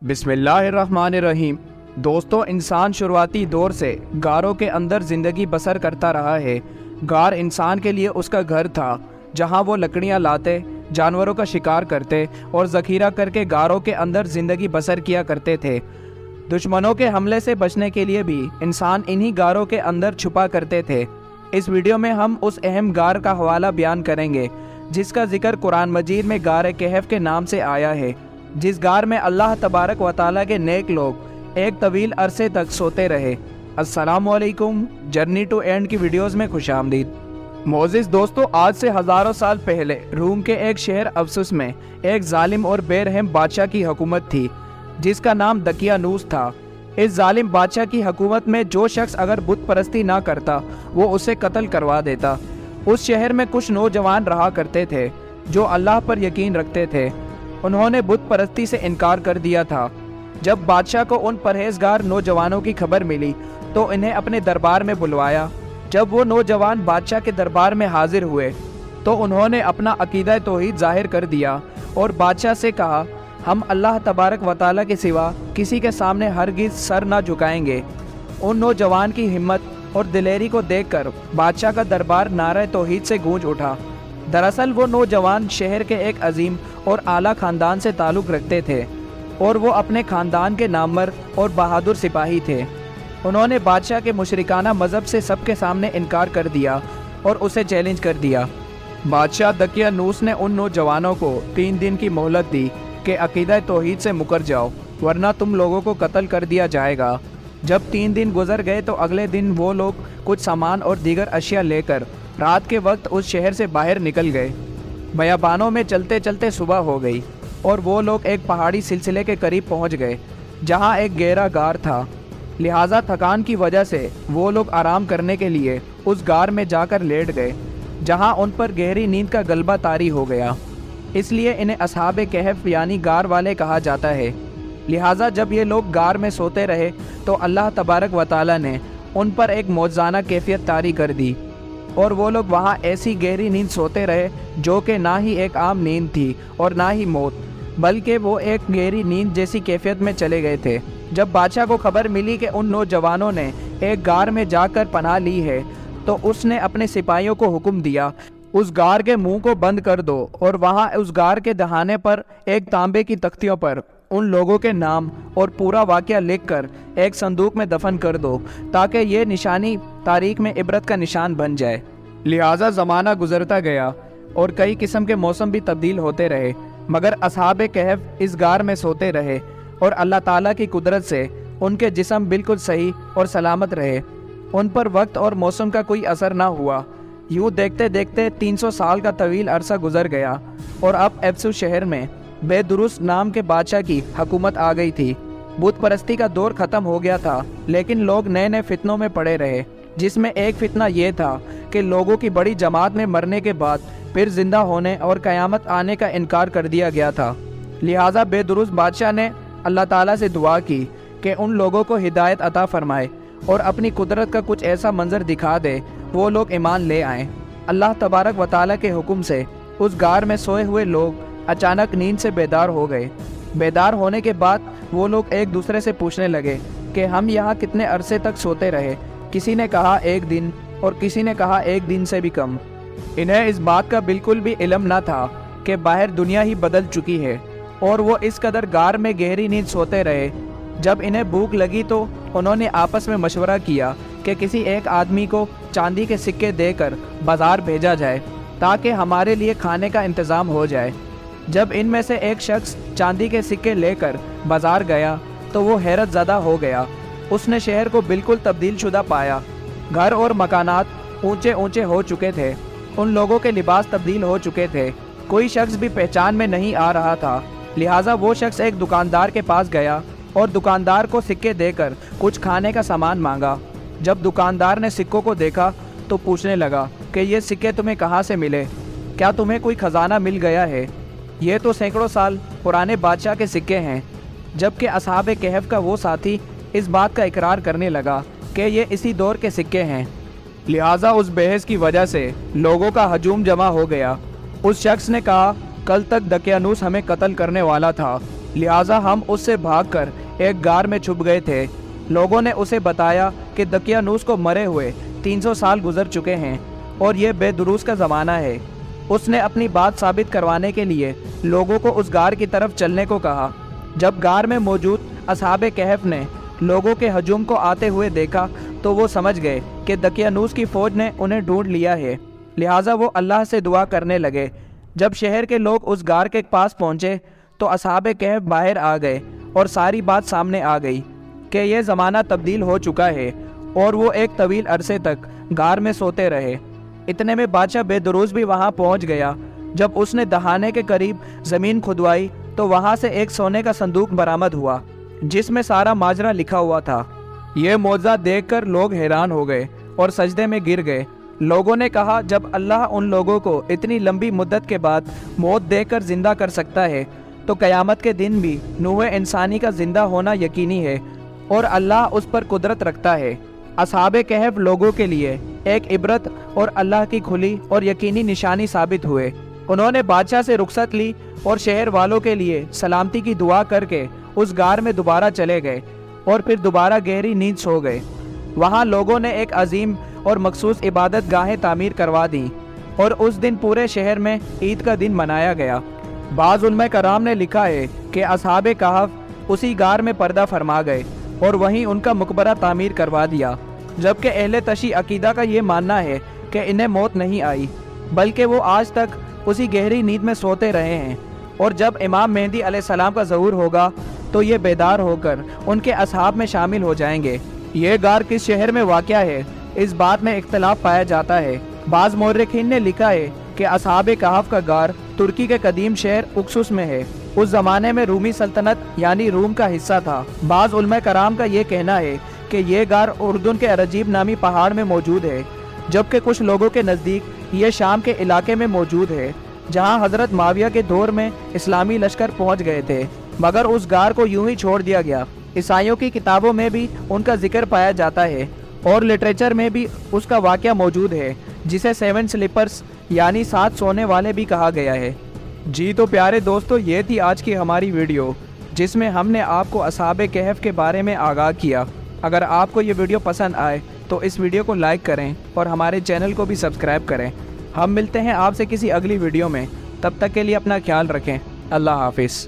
बिस्मिल्लाहिर्रहमानिर्रहीम। दोस्तों, इंसान शुरुआती दौर से गारों के अंदर ज़िंदगी बसर करता रहा है। गार इंसान के लिए उसका घर था, जहां वो लकड़ियां लाते, जानवरों का शिकार करते और ज़ख़ीरा करके गारों के अंदर ज़िंदगी बसर किया करते थे। दुश्मनों के हमले से बचने के लिए भी इंसान इन्हीं गारों के अंदर छुपा करते थे। इस वीडियो में हम उस अहम गार का हवाला बयान करेंगे जिसका जिक्र कुरान मजीद में गार कहफ के नाम से आया है, जिस गार में अल्लाह तबारक व तआला के नेक लोग एक तवील अरसे तक सोते रहे। अस्सलामु अलैकुम, जर्नी टू एंड की वीडियोस में खुशामदीद। मोअज़्ज़िज़ दोस्तों, आज से हज़ारों साल पहले रूम के एक शहर अफसुस में एक जालिम और बेरहम बादशाह की हुकूमत थी जिसका नाम दकियानूस था। इस जालिम बादशाह की हुकूमत में जो शख्स अगर बुत परस्ती ना करता वो उसे कत्ल करवा देता। उस शहर में कुछ नौजवान रहा करते थे जो अल्लाह पर यकीन रखते थे। उन्होंने बुत परस्ती से इनकार कर दिया था। जब बादशाह को उन परहेजगार नौजवानों की खबर मिली तो इन्हें अपने दरबार में बुलवाया। जब वो नौजवान बादशाह के दरबार में हाजिर हुए तो उन्होंने अपना अकीदा तौहीद जाहिर कर दिया और बादशाह से कहा, हम अल्लाह तबारक व तआला के सिवा किसी के सामने हरगिज़ सर ना झुकाएंगे। उन नौजवान की हिम्मत और दिलेरी को देखकर बादशाह का दरबार नारे तौहीद से गूंज उठा। दरअसल वो नौजवान शहर के एक अजीम और आला ख़ानदान से ताल्लुक़ रखते थे और वो अपने ख़ानदान के नामवर और बहादुर सिपाही थे। उन्होंने बादशाह के मुशरिकाना मज़हब से सबके सामने इनकार कर दिया और उसे चैलेंज कर दिया। बादशाह दकियानूस ने उन नौजवानों को 3 दिन की मोहलत दी कि अकीदा तौहीद से मुकर जाओ, वरना तुम लोगों को कत्ल कर दिया जाएगा। जब 3 दिन गुजर गए तो अगले दिन वो लोग कुछ सामान और दीगर अशिया लेकर रात के वक्त उस शहर से बाहर निकल गए। बयाबानों में चलते चलते सुबह हो गई और वो लोग एक पहाड़ी सिलसिले के करीब पहुंच गए जहां एक गहरा गार था। लिहाजा थकान की वजह से वो लोग आराम करने के लिए उस गार में जाकर लेट गए, जहां उन पर गहरी नींद का गलबा तारी हो गया। इसलिए इन्हें अस्हाबे कहफ यानी गार वाले कहा जाता है। लिहाजा जब ये लोग गार में सोते रहे तो अल्लाह तबारक व तआला ने उन पर एक मौजज़ाना कैफियत तारी कर दी और वो लोग वहाँ ऐसी गहरी नींद सोते रहे जो कि ना ही एक आम नींद थी और ना ही मौत, बल्कि वो एक गहरी नींद जैसी कैफियत में चले गए थे। जब बादशाह को खबर मिली कि उन नौजवानों ने एक गार में जाकर पनाह ली है तो उसने अपने सिपाहियों को हुक्म दिया, उस गार के मुंह को बंद कर दो और वहाँ उस गार के दहाने पर एक तांबे की तख्तियों पर उन लोगों के नाम और पूरा वाक़या लिखकर एक संदूक में दफन कर दो, ताकि ये निशानी तारीख में इबरत का निशान बन जाए। लिहाजा ज़माना गुजरता गया और कई किस्म के मौसम भी तब्दील होते रहे, मगर अस्हाबे कहफ इस गार में सोते रहे और अल्लाह ताला की कुदरत से उनके जिस्म बिल्कुल सही और सलामत रहे। उन पर वक्त और मौसम का कोई असर ना हुआ। यूँ देखते देखते 300 साल का तवील अरसा गुजर गया और अब एफसुस शहर में बेदुरुस्त नाम के बादशाह की हुकूमत आ गई थी। बुत परस्ती का दौर ख़त्म हो गया था, लेकिन लोग नए नए फितनों में पड़े रहे, जिसमें एक फितना ये था कि लोगों की बड़ी जमात में मरने के बाद फिर जिंदा होने और क़यामत आने का इनकार कर दिया गया था। लिहाजा बेदुरुस्त बादशाह ने अल्लाह ताला से दुआ की कि उन लोगों को हिदायत अता फरमाए और अपनी कुदरत का कुछ ऐसा मंजर दिखा दे वो लोग ईमान ले आएँ। अल्लाह तबारक व तआला के हुक्म से उस गार में सोए हुए लोग अचानक नींद से बेदार हो गए। बेदार होने के बाद वो लोग एक दूसरे से पूछने लगे कि हम यहाँ कितने अरसे तक सोते रहे। किसी ने कहा 1 दिन और किसी ने कहा 1 दिन से भी कम। इन्हें इस बात का बिल्कुल भी इल्म न था कि बाहर दुनिया ही बदल चुकी है और वो इस कदर गार में गहरी नींद सोते रहे। जब इन्हें भूख लगी तो उन्होंने आपस में मशवरा किया कि किसी एक आदमी को चांदी के सिक्के देकर बाज़ार भेजा जाए ताकि हमारे लिए खाने का इंतज़ाम हो जाए। जब इनमें से एक शख्स चांदी के सिक्के लेकर बाज़ार गया तो वो हैरत ज़दा हो गया। उसने शहर को बिल्कुल तब्दील शुदा पाया। घर और मकानात ऊंचे ऊंचे हो चुके थे, उन लोगों के लिबास तब्दील हो चुके थे, कोई शख्स भी पहचान में नहीं आ रहा था। लिहाजा वो शख्स एक दुकानदार के पास गया और दुकानदार को सिक्के देकर कुछ खाने का सामान मांगा। जब दुकानदार ने सिक्कों को देखा तो पूछने लगा कि ये सिक्के तुम्हें कहाँ से मिले? क्या तुम्हें कोई ख़जाना मिल गया है? ये तो सैकड़ों साल पुराने बादशाह के सिक्के हैं। जबकि अस्हाबे कहफ का वो साथी इस बात का इकरार करने लगा कि ये इसी दौर के सिक्के हैं। लिहाजा उस बहस की वजह से लोगों का हजूम जमा हो गया। उस शख्स ने कहा, कल तक दकियानूस हमें कत्ल करने वाला था लिहाजा हम उससे भागकर एक गार में छुप गए थे। लोगों ने उसे बताया कि दकियानूस को मरे हुए 300 साल गुजर चुके हैं और ये बेदुरूस का ज़माना है। उसने अपनी बात साबित करवाने के लिए लोगों को उस गार की तरफ चलने को कहा। जब गार में मौजूद असहाबे कहफ ने लोगों के हजूम को आते हुए देखा तो वो समझ गए कि दकियानूस की फ़ौज ने उन्हें ढूंढ लिया है। लिहाजा वो अल्लाह से दुआ करने लगे। जब शहर के लोग उस गार के पास पहुँचे तो असहाबे कहफ बाहर आ गए और सारी बात सामने आ गई कि यह ज़माना तब्दील हो चुका है, और वो एक तवील अरसे तक गार में सोते रहे। इतने में बादशाह बेदरूस भी वहाँ पहुँच गया। जब उसने दहाने के करीब ज़मीन खुदवाई तो वहाँ से एक सोने का संदूक बरामद हुआ जिसमें सारा माजरा लिखा हुआ था। ये मौजज़ा देखकर लोग हैरान हो गए और सजदे में गिर गए। लोगों ने कहा, जब अल्लाह उन लोगों को इतनी लंबी मुद्दत के बाद मौत देकर ज़िंदा कर सकता है तो क़यामत के दिन भी नूह इंसानी का ज़िंदा होना यकीनी है और अल्लाह उस पर कुदरत रखता है। असहाबे कहफ लोगों के लिए एक इबरत और अल्लाह की खुली और यकीनी निशानी साबित हुए। उन्होंने बादशाह से रुखसत ली और शहर वालों के लिए सलामती की दुआ करके उस गार में दोबारा चले गए और फिर दोबारा गहरी नींद सो गए। वहाँ लोगों ने एक अजीम और मखसूस इबादत गाहें तामीर करवा दी और उस दिन पूरे शहर में ईद का दिन मनाया गया। बाज़ उलमा कराम ने लिखा है कि असहाबे कहफ उसी गार में पर्दा फरमा गए और वहीं उनका मकबरा तामीर करवा दिया, जबकि अहले तशी अकीदा का ये मानना है कि इन्हें मौत नहीं आई बल्कि वो आज तक उसी गहरी नींद में सोते रहे हैं, और जब इमाम मेहदी अलैहिस्सलाम का ज़हूर होगा तो ये बेदार होकर उनके असहाब में शामिल हो जाएंगे। ये गार किस शहर में वाक़या है, इस बात में इख्तलाफ पाया जाता है। बाज़ मौर्रिखीन ने लिखा है कि असहाबे कहफ का गार तुर्की के कदीम शहर उक्सुस में है। उस ज़माने में रूमी सल्तनत यानी रूम का हिस्सा था। बाज़ उलमा कराम का ये कहना है कि ये गार उर्दून के अरजीब नामी पहाड़ में मौजूद है, जबकि कुछ लोगों के नज़दीक ये शाम के इलाके में मौजूद है जहाँ हज़रत माविया के दौर में इस्लामी लश्कर पहुँच गए थे, मगर उस गार को यूं ही छोड़ दिया गया। ईसाइयों की किताबों में भी उनका जिक्र पाया जाता है और लिटरेचर में भी उसका वाक़या मौजूद है, जिसे 7 स्लीपर्स यानी 7 सोने वाले भी कहा गया है। जी तो प्यारे दोस्तों, ये थी आज की हमारी वीडियो जिसमें हमने आपको असहाबे कहफ के बारे में आगाह किया। अगर आपको ये वीडियो पसंद आए तो इस वीडियो को लाइक करें और हमारे चैनल को भी सब्सक्राइब करें। हम मिलते हैं आपसे किसी अगली वीडियो में, तब तक के लिए अपना ख्याल रखें। अल्लाह हाफिज़।